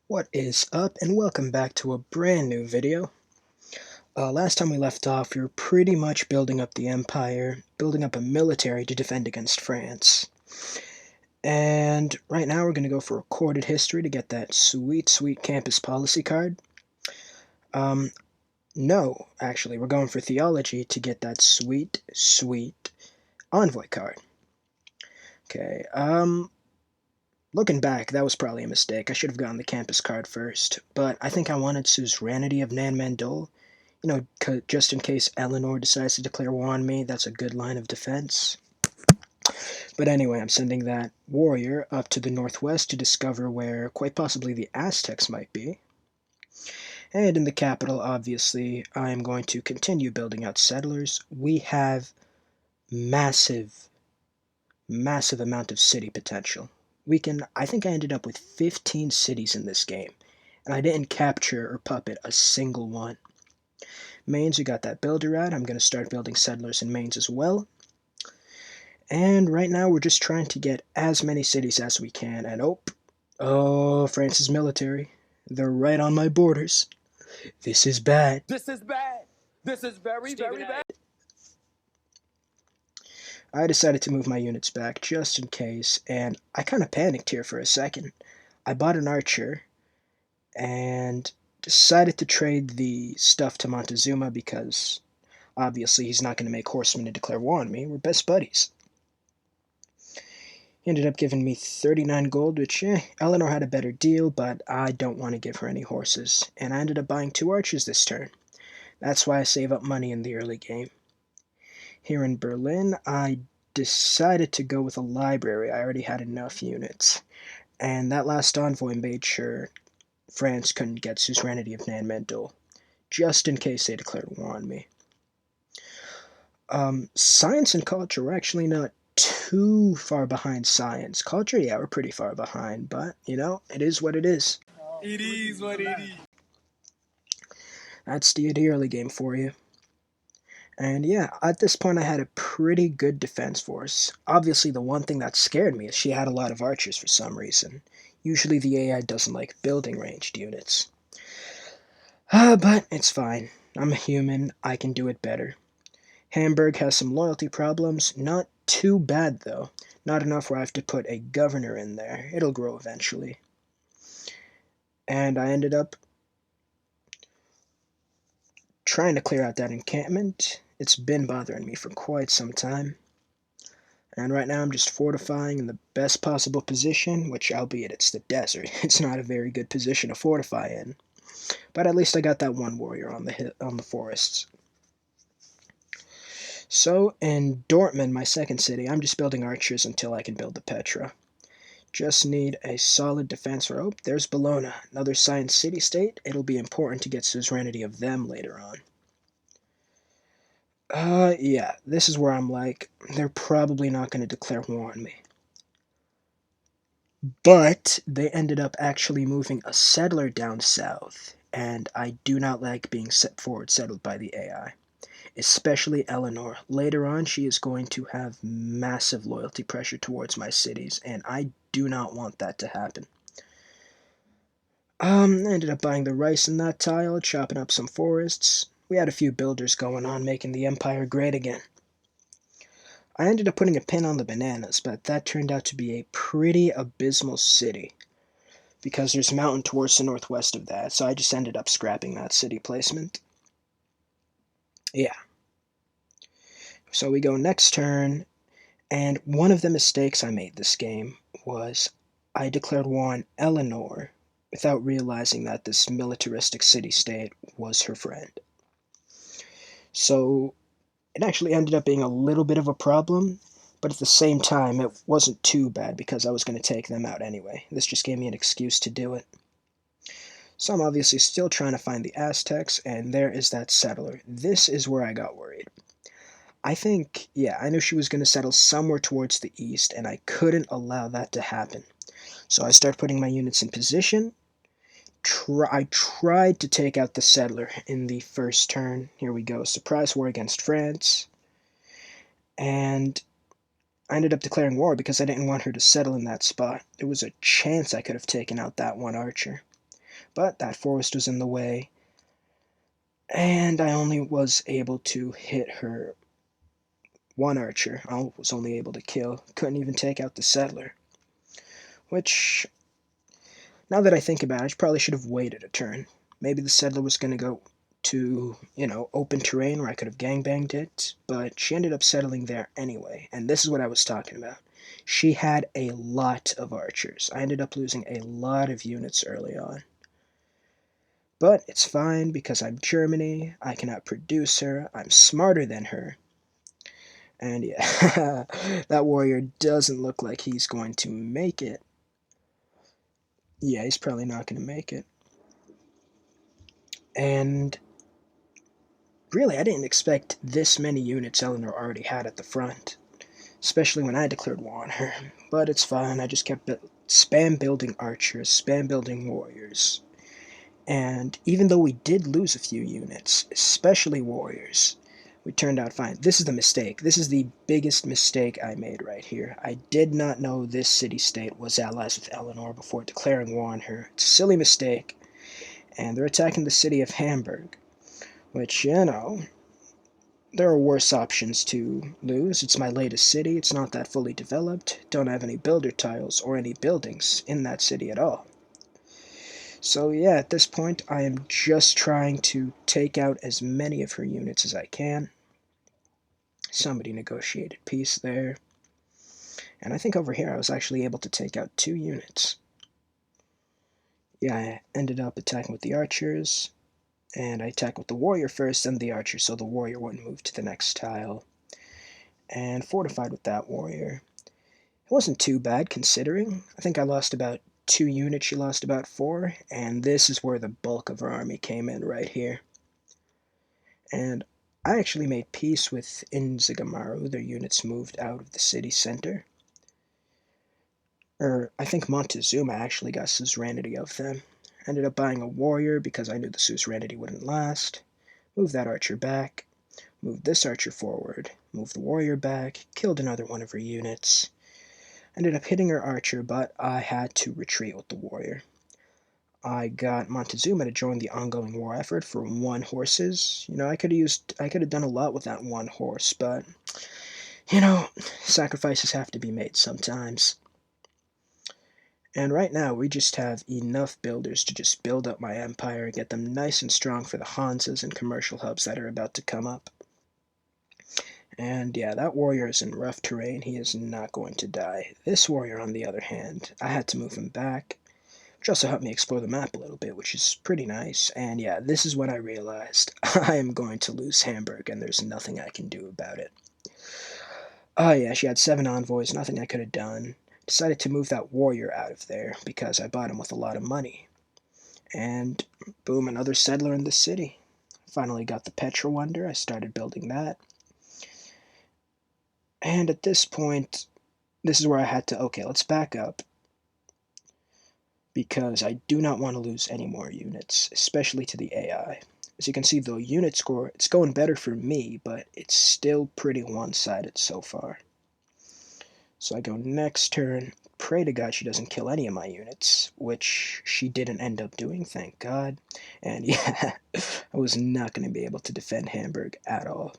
What is up, and welcome back to a brand new video. Last time we left off, we were pretty much building up the empire, building up a military to defend against France. And right now we're going to go for recorded history to get that sweet campus policy card. No, actually, we're going for theology to get that sweet envoy card. Okay, looking back, that was probably a mistake. I should have gotten the campus card first, but I think I wanted suzerainty of Nan Mandol. You know, just in case Eleanor decides to declare war on me, that's a good line of defense. But anyway, I'm sending that warrior up to the northwest to discover where, quite possibly, the Aztecs might be. And in the capital, obviously, I am going to continue building out settlers. We have massive amount of city potential. I think I ended up with 15 cities in this game, and I didn't capture or puppet a single one. Mainz, we got that builder out. I'm going to start building settlers in Mainz as well. And right now we're just trying to get as many cities as we can. And France's military. They're right on my borders. This is bad. This is bad. This is very bad. I decided to move my units back just in case, and I kind of panicked here for a second. I bought an archer and decided to trade the stuff to Montezuma because obviously he's not going to make horsemen to declare war on me. We're best buddies. He ended up giving me 39 gold, which, Eleanor had a better deal, but I don't want to give her any horses. And I ended up buying 2 archers this turn. That's why I save up money in the early game. Here in Berlin, I decided to go with a library. I already had enough units. And that last envoy made sure France couldn't get suzerainty of Nan Mandol, just in case they declared war on me. Science and culture were actually not too far behind science. Culture, yeah, we're pretty far behind, but, it is what it is. It is what it is. That's the early game for you. And yeah, at this point I had a pretty good defense force. Obviously the one thing that scared me is she had a lot of archers for some reason. Usually the AI doesn't like building ranged units. But it's fine. I'm a human, I can do it better. Hamburg has some loyalty problems, not too bad though. Not enough where I have to put a governor in there. It'll grow eventually. And I ended up trying to clear out that encampment. It's been bothering me for quite some time. And right now I'm just fortifying in the best possible position, which, albeit it's the desert, it's not a very good position to fortify in. But at least I got that one warrior on the forests. So in Dortmund, my second city, I'm just building archers until I can build the Petra. Just need a solid defense for... Oh, there's Bologna, another science city-state. It'll be important to get suzerainty of them later on. Yeah, this is where I'm like, they're probably not going to declare war on me. But they ended up actually moving a settler down south, and I do not like being settled by the AI. Especially Eleanor. Later on, she is going to have massive loyalty pressure towards my cities, and I do not want that to happen. I ended up buying the rice in that tile, chopping up some forests. We had a few builders going on, making the empire great again. I ended up putting a pin on the bananas, but that turned out to be a pretty abysmal city, because there's a mountain towards the northwest of that, so I just ended up scrapping that city placement. Yeah. So we go next turn, and one of the mistakes I made this game was I declared war on Eleanor without realizing that this militaristic city-state was her friend. So it actually ended up being a little bit of a problem, but at the same time it wasn't too bad because I was going to take them out anyway. This just gave me an excuse to do it. So I'm obviously still trying to find the Aztecs, and there is that settler. This is where I got worried. I think, yeah, I knew she was going to settle somewhere towards the east, and I couldn't allow that to happen. So I started putting my units in position. I tried to take out the settler in the first turn. Here we go. Surprise war against France. And I ended up declaring war because I didn't want her to settle in that spot. There was a chance I could have taken out that one archer. But that forest was in the way, and I only was able to hit her one archer. I was only able to kill, couldn't even take out the settler. Which, now that I think about it, I probably should have waited a turn. Maybe the settler was going to go to, open terrain where I could have gangbanged it, but she ended up settling there anyway, and this is what I was talking about. She had a lot of archers. I ended up losing a lot of units early on. But it's fine because I'm Germany, I can outproduce her, I'm smarter than her. And yeah, that warrior doesn't look like he's going to make it. Yeah, he's probably not going to make it. And really, I didn't expect this many units Eleanor already had at the front, especially when I declared war on her. But it's fine, I just kept spam building archers, spam building warriors. And even though we did lose a few units, especially warriors, we turned out fine. This is the mistake. This is the biggest mistake I made right here. I did not know this city-state was allies with Eleanor before declaring war on her. It's a silly mistake. And they're attacking the city of Hamburg, which, there are worse options to lose. It's my latest city. It's not that fully developed. Don't have any builder tiles or any buildings in that city at all. So yeah, at this point, I am just trying to take out as many of her units as I can. Somebody negotiated peace there. And I think over here I was actually able to take out 2 units. Yeah, I ended up attacking with the archers, and I attacked with the warrior first, then the archer, so the warrior wouldn't move to the next tile. And fortified with that warrior. It wasn't too bad considering. I think I lost about 2 units, she lost about 4, and this is where the bulk of her army came in right here. And I actually made peace with Inzigamaru. Their units moved out of the city center. I think Montezuma actually got suzerainty of them. Ended up buying a warrior because I knew the suzerainty wouldn't last. Moved that archer back. Moved this archer forward. Moved the warrior back. Killed another one of her units. Ended up hitting her archer, but I had to retreat with the warrior. I got Montezuma to join the ongoing war effort for 1 horses. I could have done a lot with that 1 horse, but sacrifices have to be made sometimes. And right now we just have enough builders to just build up my empire and get them nice and strong for the Hansas and commercial hubs that are about to come up. And yeah, that warrior is in rough terrain. He is not going to die. This warrior, on the other hand, I had to move him back, which also helped me explore the map a little bit, which is pretty nice. And yeah, this is when I realized I am going to lose Hamburg, and there's nothing I can do about it. Oh yeah, she had 7 envoys, nothing I could have done. Decided to move that warrior out of there because I bought him with a lot of money. And boom, another settler in the city. Finally got the Petra Wonder, I started building that. And at this point, this is where I had to, okay, let's back up. Because I do not want to lose any more units, especially to the AI. As you can see, the unit score, it's going better for me, but it's still pretty one-sided so far. So I go next turn, pray to God she doesn't kill any of my units, which she didn't end up doing, thank God. And yeah, I was not going to be able to defend Hamburg at all.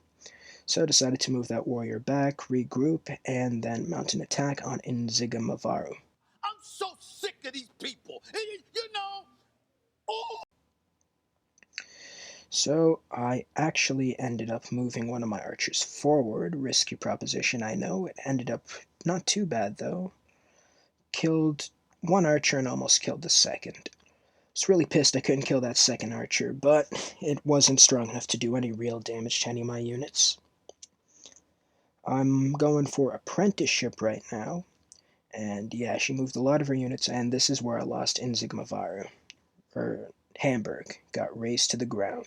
So I decided to move that warrior back, regroup, and then mount an attack on Inzigamavaru. I'm so sick of these people. Oh. So I actually ended up moving one of my archers forward. Risky proposition, I know. It ended up not too bad, though. Killed 1 archer and almost killed the second. I was really pissed I couldn't kill that second archer, but it wasn't strong enough to do any real damage to any of my units. I'm going for apprenticeship right now. And yeah, she moved a lot of her units, and this is where I lost Inzigmavaru. Hamburg got razed to the ground.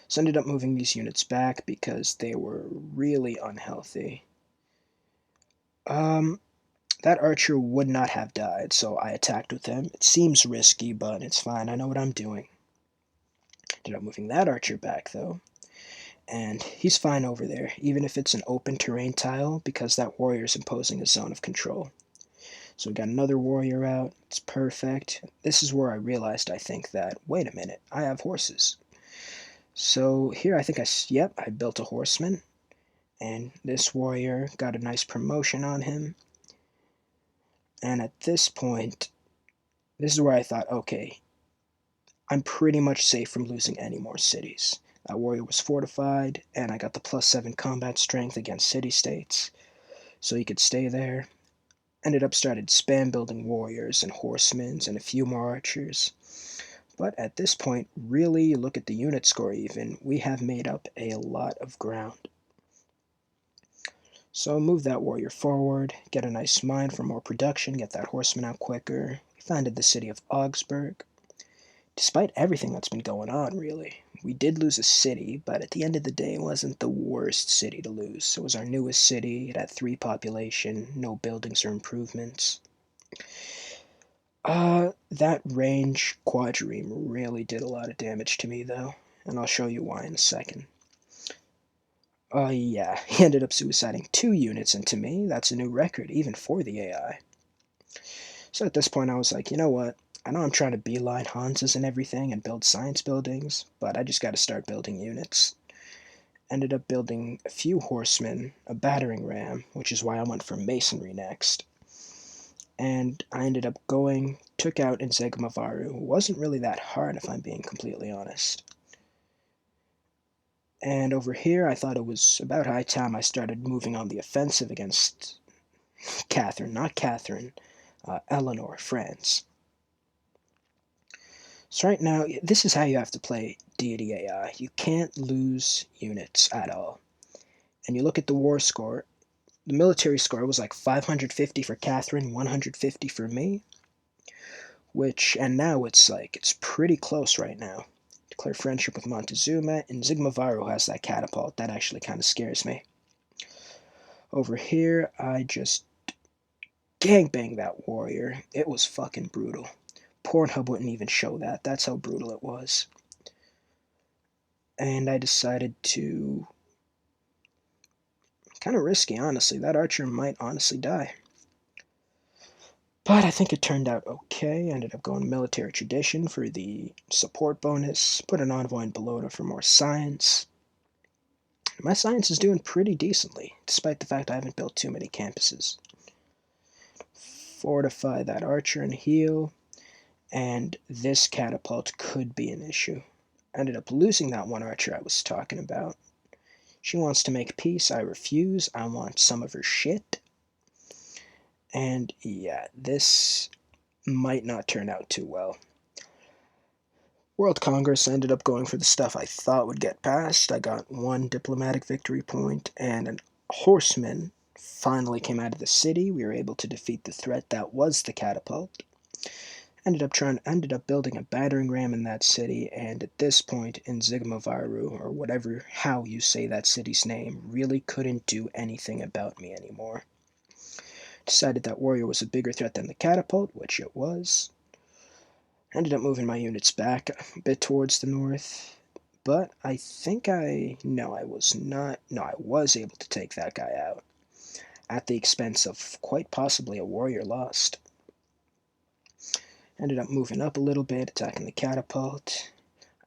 So I ended up moving these units back because they were really unhealthy. That archer would not have died, so I attacked with him. It seems risky, but it's fine. I know what I'm doing. Ended up moving that archer back, though. And he's fine over there, even if it's an open terrain tile, because that warrior is imposing a zone of control. So we got another warrior out. It's perfect. This is where I realized, I think, that, wait a minute, I have horses. So here I think yep, I built a horseman. And this warrior got a nice promotion on him. And at this point, this is where I thought, okay, I'm pretty much safe from losing any more cities. That warrior was fortified, and I got the +7 combat strength against city-states, so he could stay there. Ended up started spam building warriors and horsemen and a few more archers. But at this point, really, look at the unit score even, we have made up a lot of ground. So move that warrior forward, get a nice mine for more production, get that horseman out quicker. We founded the city of Augsburg. Despite everything that's been going on, really, we did lose a city, but at the end of the day, it wasn't the worst city to lose. It was our newest city, it had 3 population, no buildings or improvements. That range quadrireme really did a lot of damage to me, though, and I'll show you why in a second. Yeah, he ended up suiciding 2 units into me. That's a new record, even for the AI. So at this point, I was like, you know what? I know I'm trying to beeline Hans's and everything and build science buildings, but I just gotta start building units. Ended up building a few horsemen, a battering ram, which is why I went for masonry next. And I ended up took out Nzegmavaru. It wasn't really that hard, if I'm being completely honest. And over here, I thought it was about high time I started moving on the offensive against Catherine, not Catherine, Eleanor, France. So right now, this is how you have to play Deity AI. You can't lose units at all. And you look at the war score, the military score was like 550 for Catherine, 150 for me, and now it's pretty close right now. Declare friendship with Montezuma, and Zigmavaru has that catapult. That actually kind of scares me. Over here, I just gangbang that warrior. It was fucking brutal. Pornhub wouldn't even show that. That's how brutal it was. And I decided to... Kind of risky, honestly. That archer might honestly die. But I think it turned out okay. I ended up going military tradition for the support bonus. Put an envoy in Belota for more science. My science is doing pretty decently, despite the fact I haven't built too many campuses. Fortify that archer and heal. And this catapult could be an issue. I ended up losing that one archer I was talking about. She wants to make peace. I refuse. I want some of her shit. And yeah, this might not turn out too well. World Congress ended up going for the stuff I thought would get passed. I got 1 diplomatic victory point, and a horseman finally came out of the city. We were able to defeat the threat that was the catapult. Ended up building a battering ram in that city, and at this point, in Zigmavaru, or how you say that city's name, really couldn't do anything about me anymore. Decided that warrior was a bigger threat than the catapult, which it was. Ended up moving my units back a bit towards the north, but I think no, I was not, no, I was able to take that guy out, at the expense of quite possibly a warrior lost. Ended up moving up a little bit, attacking the catapult,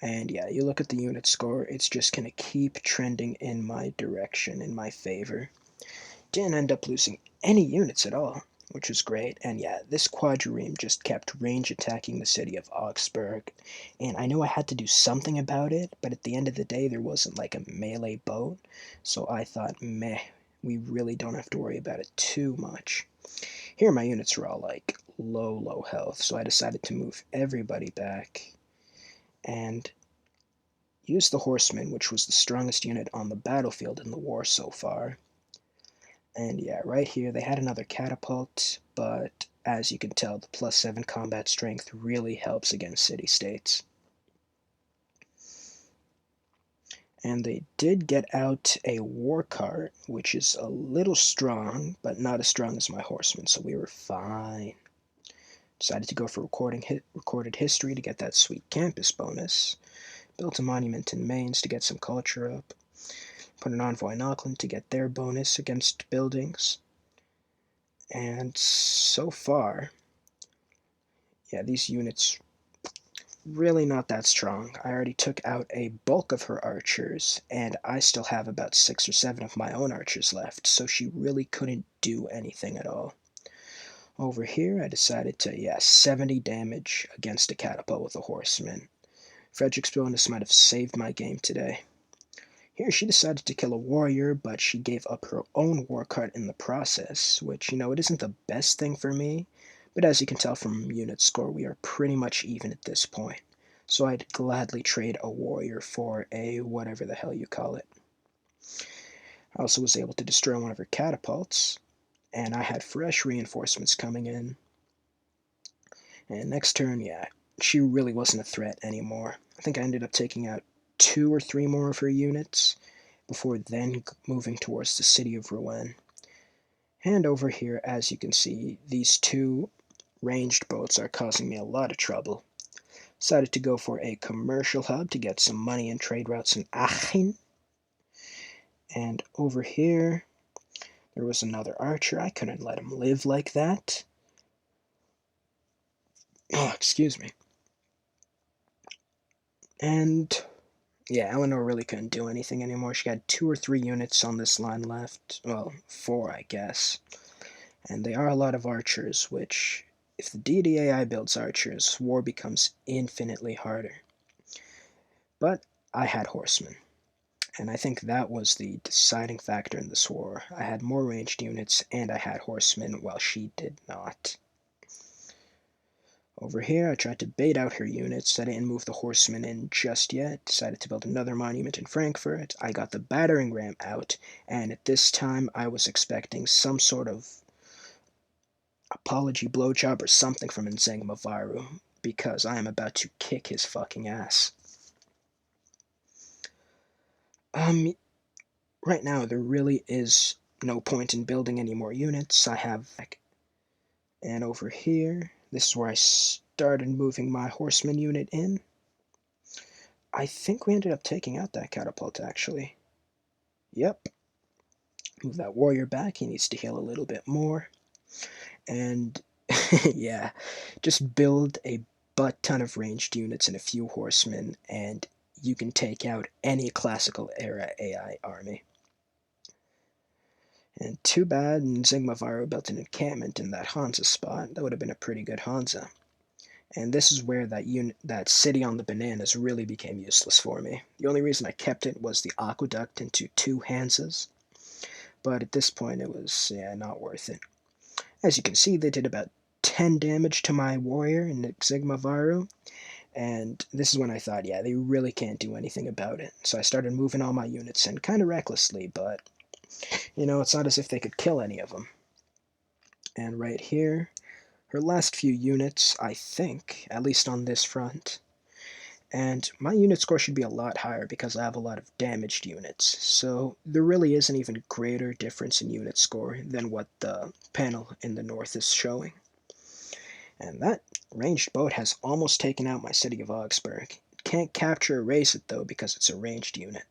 and yeah, you look at the unit score, it's just going to keep trending in my direction, in my favor. Didn't end up losing any units at all, which was great. And yeah, this quadrireme just kept range attacking the city of Augsburg, and I knew I had to do something about it, but at the end of the day, there wasn't like a melee boat, so I thought, meh, we really don't have to worry about it too much. Here my units were all like low health, so I decided to move everybody back and use the horsemen, which was the strongest unit on the battlefield in the war so far. And yeah, right here they had another catapult, but as you can tell, the +7 combat strength really helps against city-states. And they did get out a war cart, which is a little strong, but not as strong as my horsemen, so we were fine. Decided to go for recorded history to get that sweet campus bonus. Built a monument in Mainz to get some culture up. Put an envoy in Auckland to get their bonus against buildings. And so far, yeah, these units really not that strong. I already took out a bulk of her archers, and I still have about 6 or 7 of my own archers left, so she really couldn't do anything at all. Over here, I decided to, yeah, 70 damage against a catapult with a horseman. Frederick's bonus might have saved my game today. Here, she decided to kill a warrior, but she gave up her own war card in the process, which, it isn't the best thing for me, but as you can tell from unit score, we are pretty much even at this point. So I'd gladly trade a warrior for a whatever the hell you call it. I also was able to destroy one of her catapults, and I had fresh reinforcements coming in. And next turn, yeah, she really wasn't a threat anymore. I think I ended up taking out 2 or 3 more of her units, before then moving towards the city of Rouen. And over here, as you can see, these 2 ranged boats are causing me a lot of trouble. Decided to go for a commercial hub to get some money and trade routes in Aachen. And over here, there was another archer. I couldn't let him live like that. Oh, excuse me. And yeah, Eleanor really couldn't do anything anymore. She had 2 or 3 units on this line left. Well, 4, I guess. And they are a lot of archers, which, if the Deity AI builds archers, war becomes infinitely harder. But I had horsemen, and I think that was the deciding factor in this war. I had more ranged units, and I had horsemen, while she did not. Over here, I tried to bait out her units. I didn't move the horsemen in just yet. Decided to build another monument in Frankfurt. I got the battering ram out, and at this time I was expecting some sort of apology blowjob or something from Nzengmavaru, because I am about to kick his fucking ass. Right now there really is no point in building any more units. I have, and over here, this is where I started moving my horseman unit in. I think we ended up taking out that catapult, actually. Yep. Move that warrior back. He needs to heal a little bit more. And yeah, just build a butt ton of ranged units and a few horsemen, and you can take out any classical era AI army. And too bad Nzingmavaru built an encampment in that Hansa spot. That would have been a pretty good Hansa. And this is where that city on the bananas really became useless for me. The only reason I kept it was the aqueduct into 2 Hansas. But at this point it was, yeah, not worth it. As you can see, they did about 10 damage to my warrior in Nzingmavaru. And this is when I thought, yeah, they really can't do anything about it. So I started moving all my units in kind of recklessly, but, it's not as if they could kill any of them. And right here, her last few units, I think, at least on this front. And my unit score should be a lot higher because I have a lot of damaged units. So there really is an even greater difference in unit score than what the panel in the north is showing. And that ranged boat has almost taken out my city of Augsburg. It can't capture or raise it though because it's a ranged unit.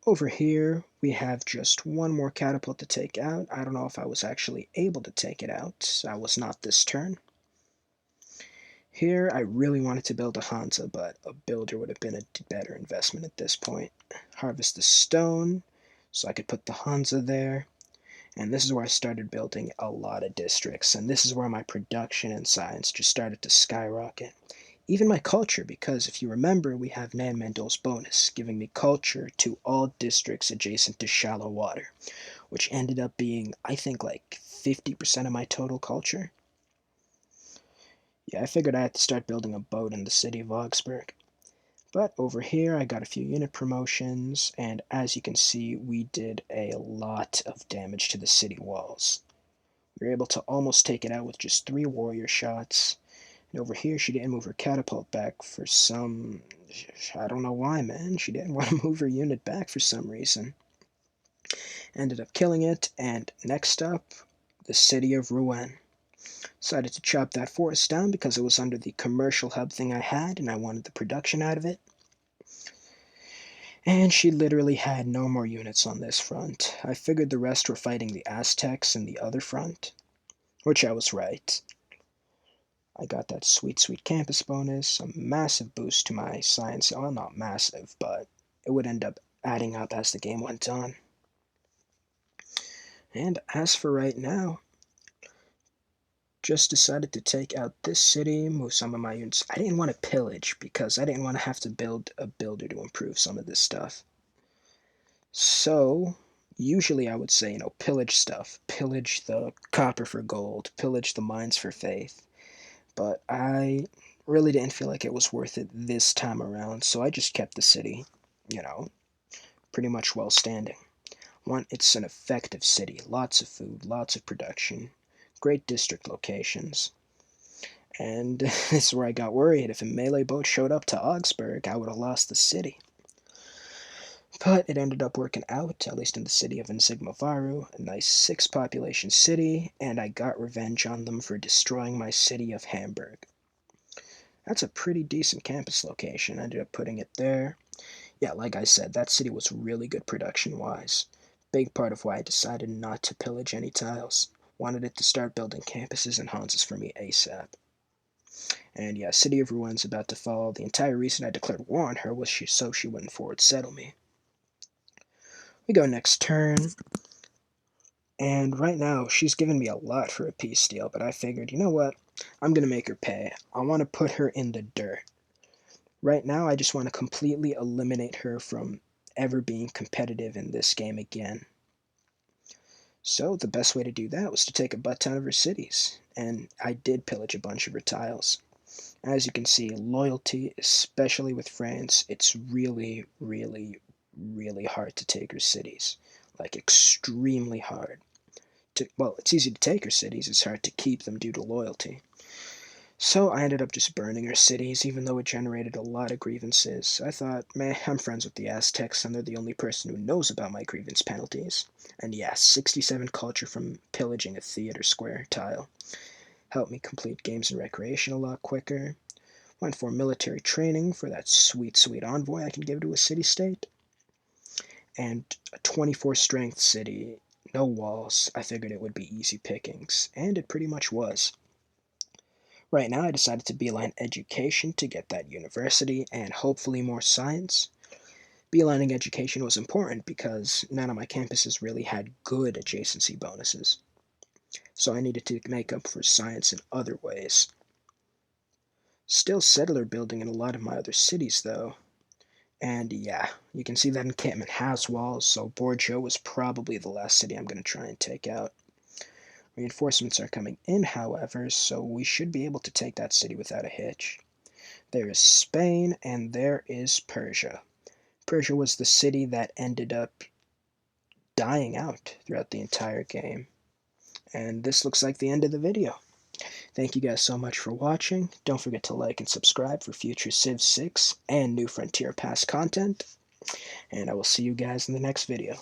Over here, we have just one more catapult to take out. I don't know if I was actually able to take it out. I was not this turn. Here, I really wanted to build a Hansa, but a builder would have been a better investment at this point. Harvest the stone, so I could put the Hansa there. And this is where I started building a lot of districts, and this is where my production and science just started to skyrocket. Even my culture, because if you remember, we have Nan Mandel's bonus, giving me culture to all districts adjacent to shallow water, which ended up being, I think, like 50% of my total culture. Yeah, I figured I had to start building a boat in the city of Augsburg. But over here, I got a few unit promotions, and as you can see, we did a lot of damage to the city walls. We were able to almost take it out with just 3 warrior shots. And over here, she didn't move her catapult back for some... I don't know why, man. She didn't want to move her unit back for some reason. Ended up killing it, and next up, the city of Rouen. Decided to chop that forest down because it was under the commercial hub thing I had, and I wanted the production out of it. And she literally had no more units on this front. I figured the rest were fighting the Aztecs in the other front, which I was right. I got that sweet, sweet campus bonus, a massive boost to my science. Well, not massive, but it would end up adding up as the game went on. And as for right now, just decided to take out this city, move some of my units. I didn't want to pillage because I didn't want to have to build a builder to improve some of this stuff. So, usually I would say, pillage stuff. Pillage the copper for gold, pillage the mines for faith. But I really didn't feel like it was worth it this time around, so I just kept the city, you know, pretty much well standing. One, it's an effective city, lots of food, lots of production, great district locations. And this is where I got worried. If a melee boat showed up to Augsburg, I would have lost the city. But it ended up working out, at least in the city of Insigmavaru, a nice 6 population city, and I got revenge on them for destroying my city of Hamburg. That's a pretty decent campus location. I ended up putting it there. Yeah, like I said, that city was really good production-wise. Big part of why I decided not to pillage any tiles. Wanted it to start building campuses and houses for me ASAP. And yeah, City of Ruin's about to fall. The entire reason I declared war on her was so she wouldn't forward settle me. We go next turn. And right now, she's given me a lot for a peace deal, but I figured, you know what? I'm going to make her pay. I want to put her in the dirt. Right now, I just want to completely eliminate her from ever being competitive in this game again. So the best way to do that was to take a butt ton of her cities, and I did pillage a bunch of her tiles. As you can see, loyalty, especially with France, it's really, really, really hard to take her cities. Like, extremely hard. Well, it's easy to take her cities, it's hard to keep them due to loyalty. So I ended up just burning her cities, even though it generated a lot of grievances. I thought, meh, I'm friends with the Aztecs, and they're the only person who knows about my grievance penalties. And yeah, 67 culture from pillaging a theater square tile. Helped me complete games and recreation a lot quicker. Went for military training for that sweet, sweet envoy I can give to a city-state. And a 24 strength city, no walls. I figured it would be easy pickings, and it pretty much was. Right now, I decided to beeline education to get that university and hopefully more science. Beelining education was important because none of my campuses really had good adjacency bonuses, so I needed to make up for science in other ways. Still settler building in a lot of my other cities, though. And yeah, you can see that encampment has walls, so Bordeaux was probably the last city I'm going to try and take out. Reinforcements are coming in, however, so we should be able to take that city without a hitch. There is Spain, and there is Persia. Persia was the city that ended up dying out throughout the entire game. And this looks like the end of the video. Thank you guys so much for watching. Don't forget to like and subscribe for future Civ 6 and New Frontier Pass content. And I will see you guys in the next video.